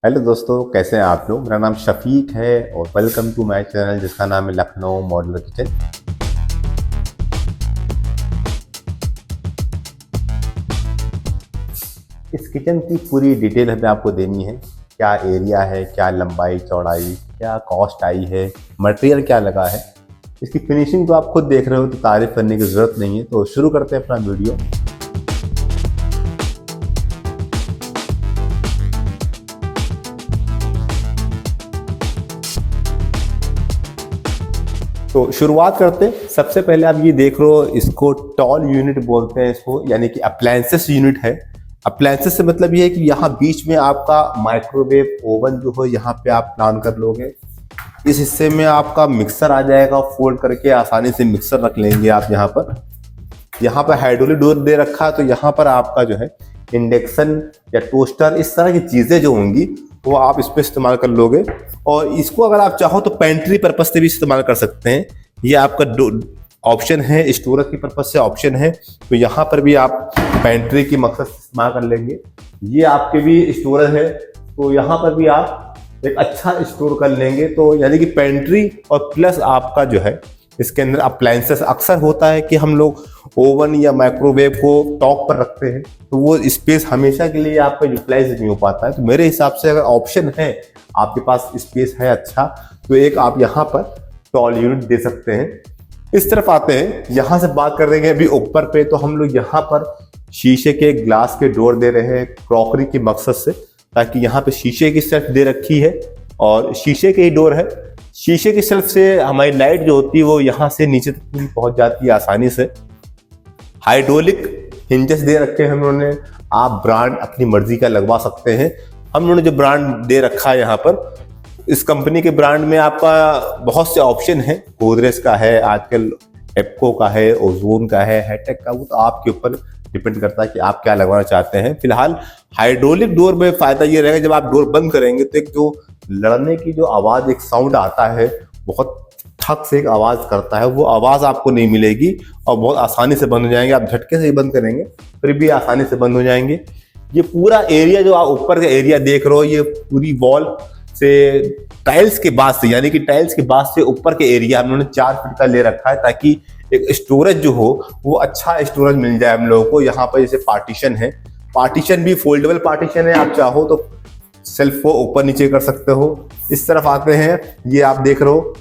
Hello दोस्तों, कैसे हैं आप लोग। मेरा नाम शफीक है और वेलकम टू माय चैनल जिसका नाम है लखनऊ मॉड्यूलर किचन। इस किचन की पूरी डिटेल हमें आपको देनी है। क्या एरिया है, क्या लंबाई चौड़ाई, क्या कॉस्ट आई है, मटेरियल क्या लगा है। इसकी फिनिशिंग तो आप खुद देख रहे हो, तो तारीफ करने की ज़रूरत नहीं है। तो शुरू करते हैं अपना वीडियो। तो शुरुआत करते हैं। सबसे पहले आप ये देख रहे हो, इसको टॉल यूनिट बोलते हैं इसको, यानी कि अप्लायंसेस यूनिट है। अप्लायंसेस से मतलब ये है कि यहाँ बीच में आपका माइक्रोवेव ओवन जो हो यहाँ पे आप प्लान कर लोगे। इस हिस्से में आपका मिक्सर आ जाएगा, फोल्ड करके आसानी से मिक्सर रख लेंगे आप यहाँ पर। यहाँ पर हाइड्रोलिक डोर दे रखा है, तो यहाँ पर आपका जो है इंडक्शन या टोस्टर, इस तरह की चीज़ें जो होंगी वो आप इस पर इस्तेमाल कर लोगे। और इसको अगर आप चाहो तो पेंट्री पर्पज से भी इस्तेमाल कर सकते हैं। ये आपका ऑप्शन है, स्टोरेज की पर्पज से ऑप्शन है, तो यहाँ पर भी आप पेंट्री की मकसद से इस्तेमाल कर लेंगे। ये आपके भी स्टोरेज है, तो यहाँ पर भी आप एक अच्छा स्टोर कर लेंगे। तो यानी कि पेंट्री और प्लस आपका जो है इसके अंदर अप्लायंसेस। अक्सर होता है कि हम लोग ओवन या माइक्रोवेव को टॉप पर रखते हैं, तो वो स्पेस हमेशा के लिए आपका यूटिलाइज नहीं हो पाता है। तो मेरे हिसाब से अगर ऑप्शन है, आपके पास स्पेस है अच्छा, तो एक आप यहाँ पर टॉल यूनिट दे सकते हैं। इस तरफ आते हैं, यहाँ से बात कर रहे हैं अभी ऊपर पे। तो हम लोग यहाँ पर शीशे के ग्लास के डोर दे रहे हैं क्रॉकरी की मकसद से, ताकि यहाँ पे शीशे की शेल्फ दे रखी है और शीशे के ही डोर है। शीशे की शेल्फ से हमारी लाइट जो होती है वो यहाँ से नीचे तक पूरी पहुंच जाती है आसानी से। हाइड्रोलिक हिंजेस दे रखे हैं हम लोगों ने। आप ब्रांड अपनी मर्जी का लगवा सकते हैं। हम लोगों ने जो ब्रांड दे रखा है यहाँ पर, इस कंपनी के ब्रांड में आपका बहुत से ऑप्शन है। गोदरेज का है, आजकल एप्को का है, ओजोन का है, हैटेक का। वो तो आपके ऊपर डिपेंड करता है कि आप क्या लगवाना चाहते हैं। फिलहाल हाइड्रोलिक डोर में फायदा ये रहेगा, जब आप डोर बंद करेंगे तो एक जो लड़ने की जो आवाज, एक साउंड आता है, बहुत ठक से एक आवाज करता है, वो आवाज आपको नहीं मिलेगी और बहुत आसानी से बंद हो जाएंगे। आप झटके से ही बंद करेंगे फिर भी आसानी से बंद हो जाएंगे। ये पूरा एरिया जो आप ऊपर का एरिया देख रहे हो, ये पूरी वॉल से टाइल्स के बाद से, यानी कि टाइल्स के बाद से ऊपर के एरिया हम लोगों ने 4 फीट का ले रखा है, ताकि एक स्टोरेज जो हो वो अच्छा स्टोरेज मिल जाए हम लोगों को। यहाँ पर जैसे पार्टीशन है, पार्टीशन भी फोल्डेबल पार्टीशन है, आप चाहो तो सेल्फ को ऊपर नीचे कर सकते हो। इस तरफ आते हैं, ये आप देख रहे हो,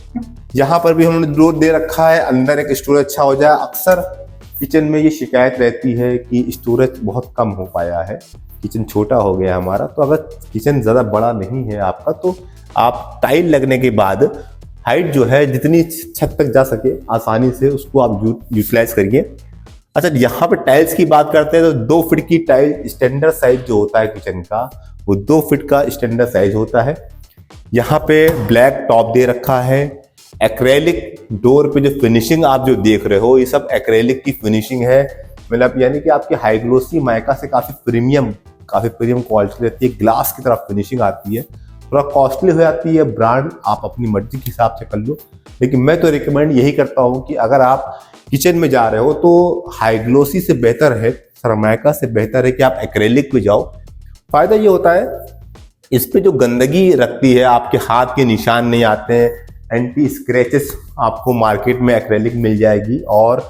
यहाँ पर भी हमने डोर दे रखा है, अंदर एक स्टोरेज अच्छा हो जाए। अक्सर किचन में ये शिकायत रहती है कि स्टोरेज बहुत कम हो पाया है, किचन छोटा हो गया हमारा। तो अगर किचन ज़्यादा बड़ा नहीं है आपका, तो आप टाइल लगने के बाद हाइट जो है जितनी छत तक जा सके आसानी से उसको आप यूटिलाइज करिए। अच्छा, यहाँ पे टाइल्स की बात करते हैं तो 2 फीट की टाइल स्टैंडर्ड साइज जो होता है किचन का, वो 2 फीट का स्टैंडर्ड साइज होता है। यहाँ पे ब्लैक टॉप दे रखा है। एक्रेलिक डोर पे जो फिनिशिंग आप जो देख रहे हो, ये सब एक्रेलिक की फिनिशिंग है। मतलब यानी कि आपकी हाई ग्लोसी माइका से काफ़ी प्रीमियम क्वालिटी रहती है। ग्लास की तरफ फिनिशिंग आती है, थोड़ा कॉस्टली हो जाती है। ब्रांड आप अपनी मर्जी के हिसाब से कर लो, लेकिन मैं तो रिकमेंड यही करता हूँ कि अगर आप किचन में जा रहे हो तो हाई ग्लोसी से बेहतर है, सरमाइका से बेहतर है कि आप एक्रेलिक पे जाओ। फायदा ये होता है, इस पे जो गंदगी रखती है, आपके हाथ के निशान नहीं आते हैं, एंटी स्क्रैचेस आपको मार्केट में एक्रेलिक मिल जाएगी। और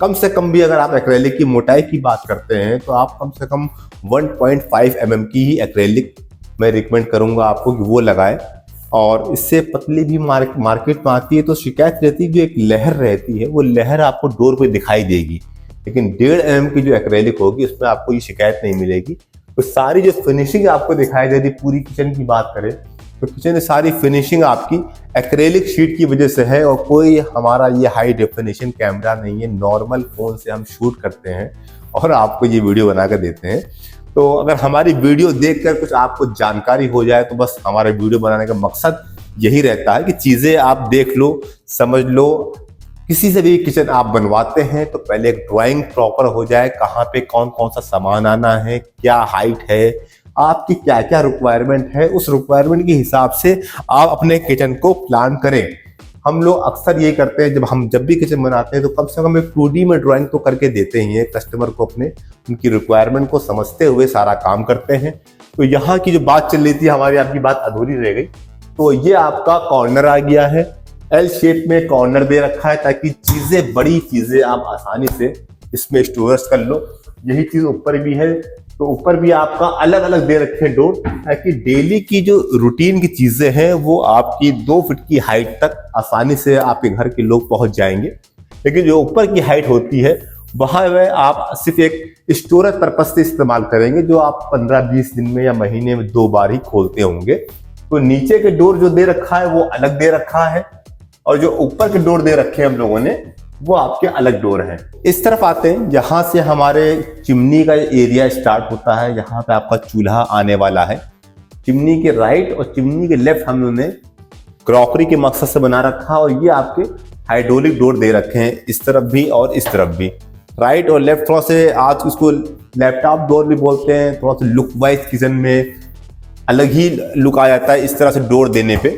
कम से कम भी अगर आप एक्रेलिक की मोटाई की बात करते हैं तो आप कम से कम 1.5 mm की ही एक्रेलिक मैं रिकमेंड करूंगा आपको कि वो लगाए। और इससे पतली भी मार्केट में आती है, तो शिकायत रहती है जो एक लहर रहती है, वो लहर आपको डोर पे दिखाई देगी। लेकिन 1.5 mm की जो एक्रेलिक होगी उसमें आपको ये शिकायत नहीं मिलेगी। तो सारी जो फिनिशिंग आपको दिखाई दे रही, पूरी किचन की बात करें तो किचन में सारी फिनिशिंग आपकी एक्रेलिक शीट की वजह से है। और कोई हमारा ये हाई डेफिनेशन कैमरा नहीं है, नॉर्मल फोन से हम शूट करते हैं और आपको ये वीडियो बना कर देते हैं। तो अगर हमारी वीडियो देखकर कुछ आपको जानकारी हो जाए, तो बस हमारे वीडियो बनाने का मकसद यही रहता है कि चीज़ें आप देख लो, समझ लो। किसी से भी किचन आप बनवाते हैं तो पहले एक ड्राइंग प्रॉपर हो जाए, कहाँ पे कौन कौन सा सामान आना है, क्या हाइट है, आपकी क्या क्या रिक्वायरमेंट है, उस रिक्वायरमेंट के हिसाब से आप अपने किचन को प्लान करें। हम लोग अक्सर ये करते हैं, जब भी किचन बनाते हैं तो कम से कम एक 2D में ड्राइंग तो करके देते ही हैं कस्टमर को, अपने उनकी रिक्वायरमेंट को समझते हुए सारा काम करते हैं। तो यहाँ की जो बात चल रही थी हमारी, आपकी बात अधूरी रह गई। तो ये आपका कॉर्नर आ गया है, एल शेप में कॉर्नर दे रखा है ताकि चीजें, बड़ी चीजें आप आसानी से इसमें स्टोरेज कर लो। यही चीज ऊपर भी है, तो ऊपर भी आपका अलग अलग दे रखे हैं डोर, ताकि डेली की जो रूटीन की चीजें हैं वो आपकी 2 फीट की हाइट तक आसानी से आपके घर के लोग पहुंच जाएंगे। लेकिन जो ऊपर की हाइट होती है वहां में आप सिर्फ एक स्टोरेज पर्पज से इस्तेमाल करेंगे, जो आप 15-20 दिन में या महीने में 2 बार ही खोलते होंगे। तो नीचे के डोर जो दे रखा है वो अलग दे रखा है, और जो ऊपर के डोर दे रखे हैं हम लोगों ने वो आपके अलग डोर हैं। इस तरफ आते हैं, यहाँ से हमारे चिमनी का एरिया स्टार्ट होता है। यहाँ पे आपका चूल्हा आने वाला है। चिमनी के राइट और चिमनी के लेफ्ट हम लोगों ने क्रॉकरी के मकसद से बना रखा, और ये आपके हाइड्रोलिक डोर दे रखे हैं, इस तरफ भी और इस तरफ भी। राइट और लेफ्ट थोड़ा से आज उसको लैपटॉप डोर भी बोलते हैं, थोड़ा सा लुक वाइज किचन में अलग ही लुक आ जाता है इस तरह से डोर देने पे।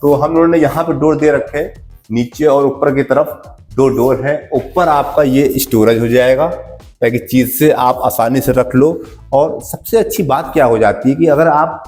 तो हम लोगों ने यहाँ पे डोर दे रखे हैं, नीचे और ऊपर की तरफ 2 डोर है। ऊपर आपका ये स्टोरेज हो जाएगा ताकि चीज से आप आसानी से रख लो। और सबसे अच्छी बात क्या हो जाती है कि अगर आप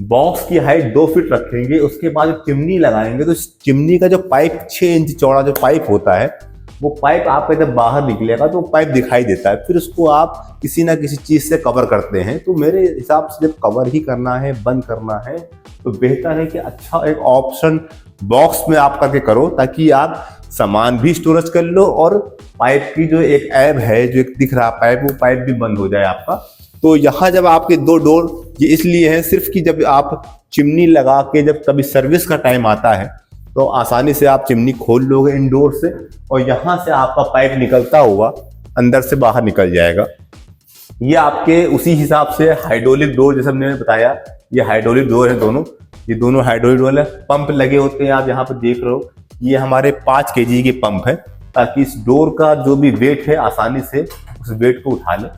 बॉक्स की हाइट 2 फीट रखेंगे, उसके बाद चिमनी लगाएंगे, तो चिमनी का जो पाइप 6 इंच चौड़ा जो पाइप होता है, वो पाइप आपका जब बाहर निकलेगा तो पाइप दिखाई देता है। फिर उसको आप किसी ना किसी चीज से कवर करते हैं। तो मेरे हिसाब से जब कवर ही करना है, बंद करना है, तो बेहतर है कि अच्छा एक ऑप्शन बॉक्स में आप करके करो, ताकि आप सामान भी स्टोरेज कर लो और पाइप की जो एक ऐब है, जो एक दिख रहा पाइप, वो पाइप भी बंद हो जाए आपका। तो यहाँ जब आपके 2 डोर ये इसलिए है सिर्फ कि जब आप चिमनी लगा के जब कभी सर्विस का टाइम आता है तो आसानी से आप चिमनी खोल लोगे इंडोर से, और यहाँ से आपका पाइप निकलता हुआ अंदर से बाहर निकल जाएगा। ये आपके उसी हिसाब से हाइड्रोलिक डोर, जैसे मैंने बताया, ये हाइड्रोलिक डोर है दोनों, ये दोनों हाइड्रोलिक डोर है। पंप लगे होते हैं, आप यहाँ पर देख रहे हो, ये हमारे 5 kg के पंप है, ताकि इस डोर का जो भी वेट है आसानी से उस वेट को उठा ले।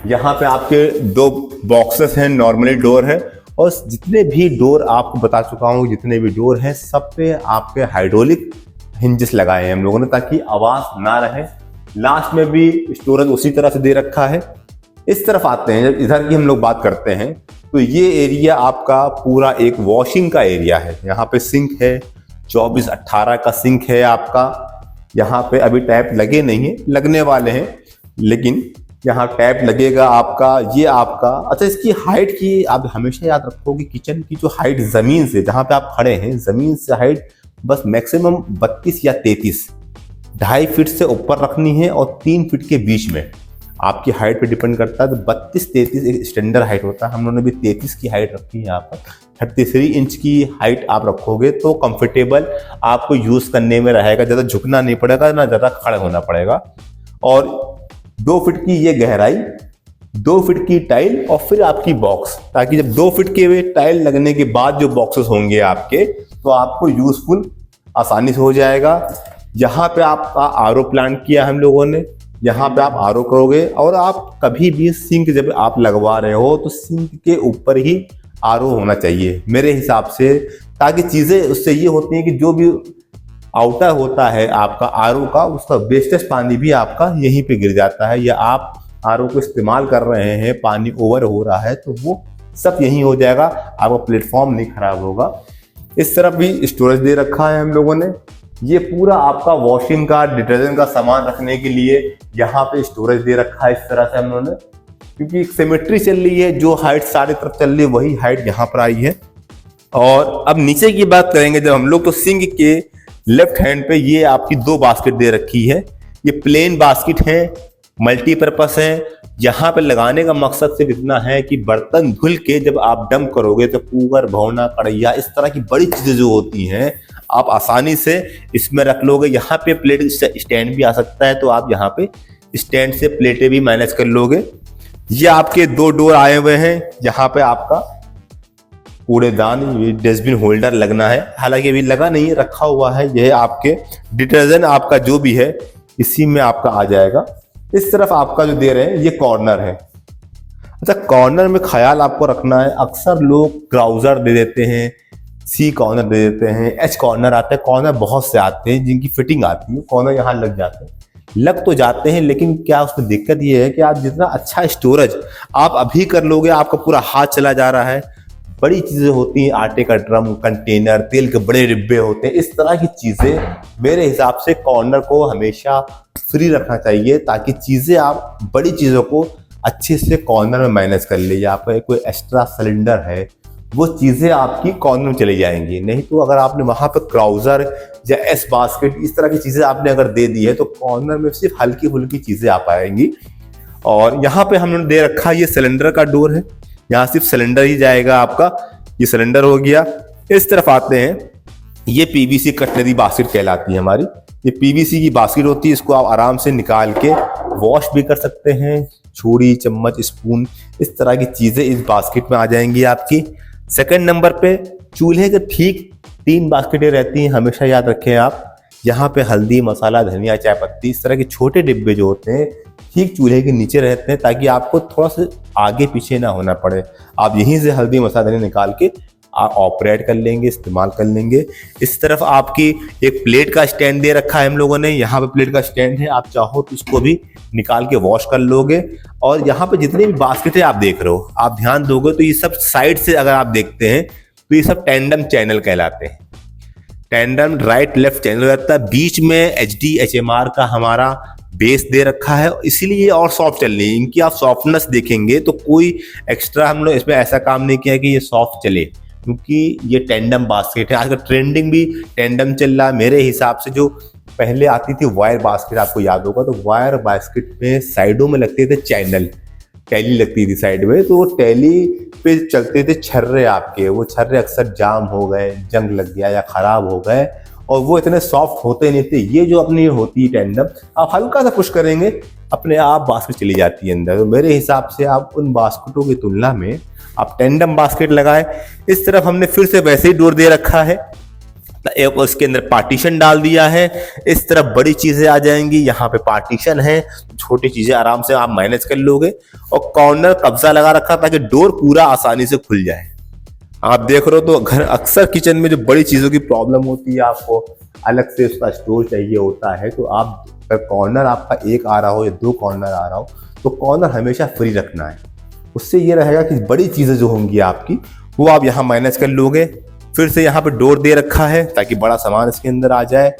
यहाँ पे आपके 2 बॉक्सेस हैं, नॉर्मली डोर है, और जितने भी डोर आपको बता चुका हूँ, जितने भी डोर हैं सब पे आपके हाइड्रोलिक हिंजेस लगाए हैं हम लोगों ने, ताकि आवाज ना रहे। लास्ट में भी स्टोरेज उसी तरह से दे रखा है। इस तरफ आते हैं, जब इधर की हम लोग बात करते हैं, तो ये एरिया आपका पूरा एक वॉशिंग का एरिया है। यहाँ पे सिंक है, 24-18 का सिंक है आपका। यहाँ पे अभी टैप लगे नहीं है, लगने वाले हैं, लेकिन यहाँ टैप लगेगा आपका। ये आपका, अच्छा इसकी हाइट की आप हमेशा याद रखोगे, किचन की जो हाइट जमीन से, जहाँ पे आप खड़े हैं, जमीन से हाइट बस मैक्सिमम 32 या 33, 2.5 फीट से ऊपर रखनी है, और 3 फीट के बीच में आपकी हाइट पे डिपेंड करता है। तो 32-33 एक स्टैंडर्ड हाइट होता है। हम लोगों ने भी 33 की हाइट रखी है यहाँ पर। 33 इंच की हाइट आप रखोगे तो कंफर्टेबल आपको यूज करने में रहेगा, ज़्यादा झुकना नहीं पड़ेगा, ना ज़्यादा खड़े होना पड़ेगा। और 2 फीट की ये गहराई, 2 फीट की टाइल, और फिर आपकी बॉक्स, ताकि जब 2 फीट के टाइल लगने के बाद जो बॉक्सेस होंगे आपके, तो आपको यूजफुल आसानी से हो जाएगा। यहाँ पे आपका आरओ प्लांट किया हम लोगों ने, यहाँ पे आप आरओ करोगे। और आप कभी भी सिंक जब आप लगवा रहे हो तो सिंक के ऊपर ही आरओ होना चाहिए मेरे हिसाब से, ताकि चीज़ें उससे ये होती हैं कि जो भी आउटर होता है आपका आरओ का, उसका वेस्टेज पानी भी आपका यहीं पे गिर जाता है, या आप आरओ को इस्तेमाल कर रहे हैं, पानी ओवर हो रहा है, तो वो सब यहीं हो जाएगा, आपका प्लेटफॉर्म नहीं खराब होगा। इस तरफ भी स्टोरेज दे रखा है हम लोगों ने। ये पूरा आपका वॉशिंग का, डिटर्जेंट का सामान रखने के लिए यहाँ पे स्टोरेज दे रखा है इस तरह से हम लोगों ने, क्योंकि एक सिमेट्री चल रही है, जो हाइट सारी तरफ चल रही है वही हाइट यहाँ पर आई है। और अब नीचे की बात करेंगे जब हम लोग, तो सिंक के लेफ्ट हैंड पे ये आपकी 2 बास्केट दे रखी है। ये प्लेन बास्केट है, मल्टीपर्पस है। यहाँ पे लगाने का मकसद सिर्फ इतना है कि बर्तन धुल के जब आप डंप करोगे तो कुकर, भगोना, कढ़ैया, इस तरह की बड़ी चीजें जो होती हैं आप आसानी से इसमें रख लोगे। यहाँ पे प्लेट स्टैंड भी आ सकता है, तो आप यहाँ पे स्टैंड से प्लेटें भी मैनेज कर लोगे। ये आपके 2 डोर आए हुए हैं। यहाँ पे आपका कूड़ेदान, डस्टबिन होल्डर लगना है, हालांकि अभी लगा नहीं है, रखा हुआ है। यह आपके डिटर्जेंट आपका जो भी है इसी में आपका आ जाएगा। इस तरफ आपका जो दे रहे हैं ये कॉर्नर है। अच्छा, कॉर्नर में ख्याल आपको रखना है, अक्सर लोग ट्राउजर दे देते हैं, सी कॉर्नर दे देते हैं, एच कॉर्नर आते हैं। कॉर्नर बहुत से आते हैं जिनकी फिटिंग आती है, कॉर्नर यहाँ लग जाते हैं, लग तो जाते हैं, लेकिन क्या उसमें दिक्कत ये है कि आप जितना अच्छा स्टोरेज आप अभी कर लोगे, आपका पूरा हाथ चला जा रहा है। बड़ी चीजें होती हैं, आटे का ड्रम, कंटेनर, तेल के बड़े डिब्बे होते हैं, इस तरह की चीजें मेरे हिसाब से कॉर्नर को हमेशा फ्री रखना चाहिए, ताकि चीजें आप बड़ी चीजों को अच्छे से कॉर्नर में मैनेज कर ले। यहाँ पर कोई एक्स्ट्रा सिलेंडर है, वो चीजें आपकी कॉर्नर में चली जाएंगी। नहीं तो अगर आपने वहां पर क्राउजर या एस बास्केट इस तरह की चीजें आपने अगर दे दी है, तो कॉर्नर में सिर्फ हल्की फुल्की चीजें आ पाएंगी। और यहाँ पे हमने दे रखा ये सिलेंडर का डोर है, यहाँ सिर्फ सिलेंडर ही जाएगा आपका। ये सिलेंडर हो गया। इस तरफ आते हैं, ये पीवीसी कटलरी बास्केट कहलाती है हमारी। ये पीवीसी की बास्केट होती है, इसको आप आराम से निकाल के वॉश भी कर सकते हैं। छुरी, चम्मच, स्पून, इस तरह की चीजें इस बास्केट में आ जाएंगी आपकी। सेकंड नंबर पे चूल्हे के ठीक 3 बास्केटें रहती हैं, हमेशा याद रखें आप। यहाँ पे हल्दी, मसाला, धनिया, चाय पत्ती, इस तरह के छोटे डिब्बे जो होते हैं ठीक चूल्हे के नीचे रहते हैं, ताकि आपको थोड़ा सा आगे पीछे ना होना पड़े। आप यहीं से हल्दी, मसाला, धनिया निकाल के आप ऑपरेट कर लेंगे, इस्तेमाल कर लेंगे। इस तरफ आपकी एक प्लेट का स्टैंड दे रखा है हम लोगों ने, यहाँ पे प्लेट का स्टैंड है, आप चाहो तो इसको भी निकाल के वॉश कर लोगे। और यहाँ पे जितनी भी बास्केटें आप देख रहे हो, आप ध्यान दोगे तो ये सब साइड से अगर आप देखते हैं तो ये सब टैंडम चैनल कहलाते हैं। टैंडम राइट लेफ्ट चैनल रहता है, बीच में HDHMR का हमारा बेस दे रखा है, इसीलिए ये और सॉफ्ट चल रही है। इनकी आप सॉफ्टनेस देखेंगे तो कोई एक्स्ट्रा हम लोग इसमें ऐसा काम नहीं किया कि ये सॉफ्ट चले, क्योंकि ये टैंडम बास्केट है। आजकल ट्रेंडिंग भी टैंडम चल रहा है। मेरे हिसाब से जो पहले आती थी वायर बास्केट, आपको याद होगा, तो वायर बास्केट में साइडों में लगते थे चैनल, टैली लगती थी साइड में, तो वो टैली पे चलते थे छर्रे आपके। वो छर्रे अक्सर जाम हो गए, जंग लग गया या खराब हो गए, और वो इतने सॉफ्ट होते नहीं थे। ये जो अपनी होती है टैंडम, आप हल्का सा पुश करेंगे अपने आप बास्केट चली जाती है अंदर। तो मेरे हिसाब से आप उन बास्केटों की तुलना में आप टैंडम बास्केट लगाएं। इस तरफ हमने फिर से वैसे ही डोर दे रखा है, एक उसके अंदर पार्टीशन डाल दिया है। इस तरफ बड़ी चीजें आ जाएंगी, यहाँ पे पार्टीशन है, छोटी चीजें आराम से आप मैनेज कर लोगे। और कॉर्नर कब्जा लगा रखा ताकि डोर पूरा आसानी से खुल जाए। आप देख रहे हो तो घर अक्सर किचन में जो बड़ी चीजों की प्रॉब्लम होती है, आपको अलग से उसका स्टोर चाहिए होता है। तो आप अगर कॉर्नर आपका एक आ रहा हो या 2 कॉर्नर आ रहा हो, तो कॉर्नर हमेशा फ्री रखना है। उससे ये रहेगा कि बड़ी चीजें जो होंगी आपकी, वो आप यहाँ मैनेज कर लोगे। फिर से यहाँ पे डोर दे रखा है ताकि बड़ा सामान इसके अंदर आ जाए।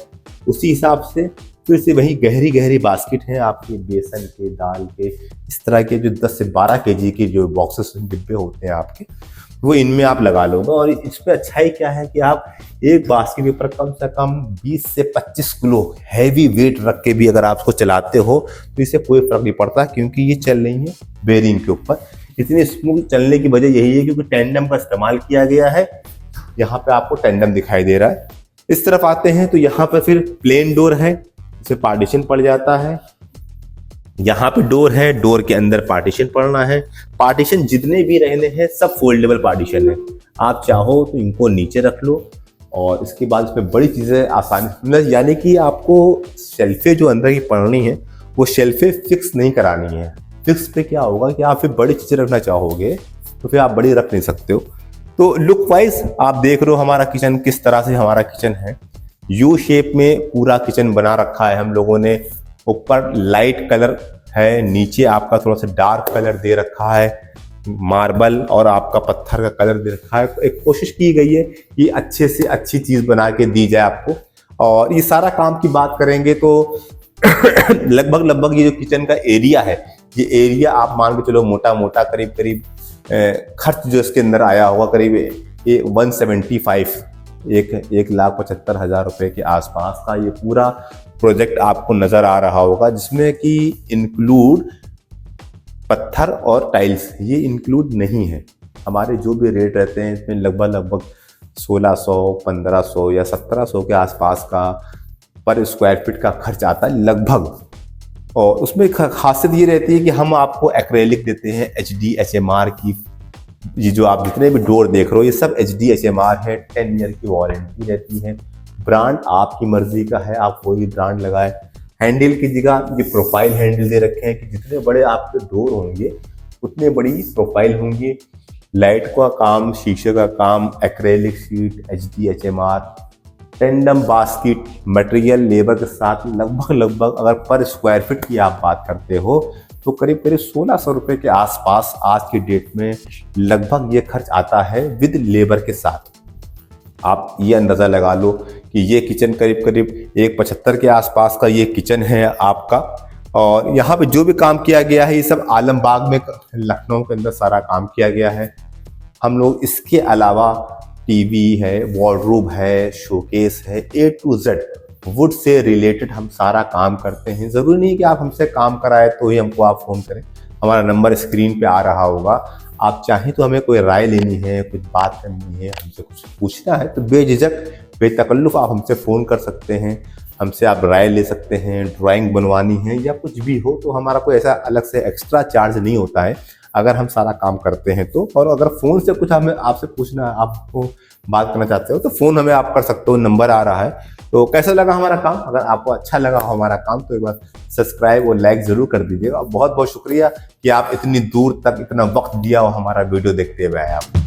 उसी हिसाब से फिर से वही गहरी गहरी बास्केट है आपके, बेसन के, दाल के, इस तरह के जो 10 से 12 kg के जो बॉक्सेस डिब्बे होते हैं आपके, वो इनमें आप लगा लोगे। और इसमें अच्छाई क्या है कि आप एक बास्केट के ऊपर कम से कम 20 से 25 किलो हैवी वेट रख के भी अगर आप उसको चलाते हो तो इससे कोई फर्क नहीं पड़ता, क्योंकि ये चल रही है बेरिंग के ऊपर। इतनी स्मूथ चलने की वजह यही है क्योंकि टैंडम का इस्तेमाल किया गया है। यहाँ पे आपको टैंडम दिखाई दे रहा है। इस तरफ आते हैं तो यहाँ पे फिर प्लेन डोर है, इसे पार्टीशन पड़ जाता है। यहाँ पे डोर है, डोर के अंदर पार्टीशन पड़ना है। पार्टीशन जितने भी रहने हैं सब फोल्डेबल पार्टीशन है। आप चाहो तो इनको नीचे रख लो, और इसके बाद इसमें बड़ी चीज़ें आसानी, यानी कि आपको शेल्फे जो अंदर की पड़नी है वो शेल्फे फिक्स नहीं करानी है। फिक्स पे क्या होगा कि आप फिर बड़ी चीज़ें रखना चाहोगे तो फिर आप बड़ी रख नहीं सकते हो। तो लुक वाइज आप देख रहे हो हमारा किचन किस तरह से हमारा किचन है। यू शेप में पूरा किचन बना रखा है हम लोगों ने। ऊपर लाइट कलर है, नीचे आपका थोड़ा सा डार्क कलर दे रखा है, मार्बल और आपका पत्थर का कलर दे रखा है। एक कोशिश की गई है कि अच्छे से अच्छी चीज़ बना के दी जाए आपको। और ये सारा काम की बात करेंगे तो लगभग ये जो किचन का एरिया है, ये एरिया आप मान के चलो मोटा मोटा करीब खर्च जो इसके अंदर आया होगा करीब 175 1,75,000 रुपए के आसपास का ये पूरा प्रोजेक्ट आपको नजर आ रहा होगा, जिसमें कि इंक्लूड पत्थर और टाइल्स ये इंक्लूड नहीं है। हमारे जो भी रेट रहते हैं इसमें लगभग 1600, 1500 या 1700 के आसपास का पर स्क्वायर फीट का खर्च आता है लगभग। और उसमें खासियत ये रहती है कि हम आपको एक्रेलिक देते हैं HDHMR की। ये जो आप जितने भी डोर देख रहे हो ये सब HDHMR है। 10 ईयर की वारंटी रहती है। ब्रांड आपकी मर्जी का है, आप कोई भी ब्रांड लगाए। हैंडल की जगह ये प्रोफाइल हैंडल दे रखे हैं कि जितने बड़े आपके डोर होंगे उतने बड़ी प्रोफाइल होंगी। लाइट का काम, शीशे का काम, acrylic sheet, HDHMR, tandem basket material labour के साथ लगभग अगर पर स्क्वायर फीट की आप बात करते हो तो करीब करीब 1600 रुपये के आसपास आज की डेट में लगभग ये खर्च आता है विद लेबर के साथ। आप ये अंदाज़ा लगा लो कि ये किचन करीब करीब 175 के आसपास का ये किचन है आपका। और यहाँ पे जो भी काम किया गया है ये सब आलमबाग में लखनऊ के अंदर सारा काम किया गया है। हम लोग इसके अलावा टीवी है, वॉर्डरोब है, शोकेस है, A to Z would say related हम सारा काम करते हैं। ज़रूरी नहीं कि आप हमसे काम कराए तो ही हमको आप फ़ोन करें। हमारा नंबर स्क्रीन पे आ रहा होगा। आप चाहें तो हमें कोई राय लेनी है, कुछ बात करनी है, हमसे कुछ पूछना है तो बेझिझक बेतकल्लुफ़ आप हमसे फ़ोन कर सकते हैं। हमसे आप राय ले सकते हैं, ड्राइंग बनवानी है या कुछ भी हो तो हमारा कोई ऐसा अलग से एक्स्ट्रा चार्ज नहीं होता है अगर हम सारा काम करते हैं तो। और अगर फ़ोन से कुछ हमें आपसे पूछना है, आपको बात करना चाहते हो तो फ़ोन हमें आप कर सकते हो, नंबर आ रहा है। तो कैसा लगा हमारा काम? अगर आपको अच्छा लगा हो हमारा काम तो एक बार सब्सक्राइब और लाइक ज़रूर कर दीजिएगा। बहुत बहुत शुक्रिया कि आप इतनी दूर तक इतना वक्त दिया हो हमारा वीडियो देखते हुए आए आप।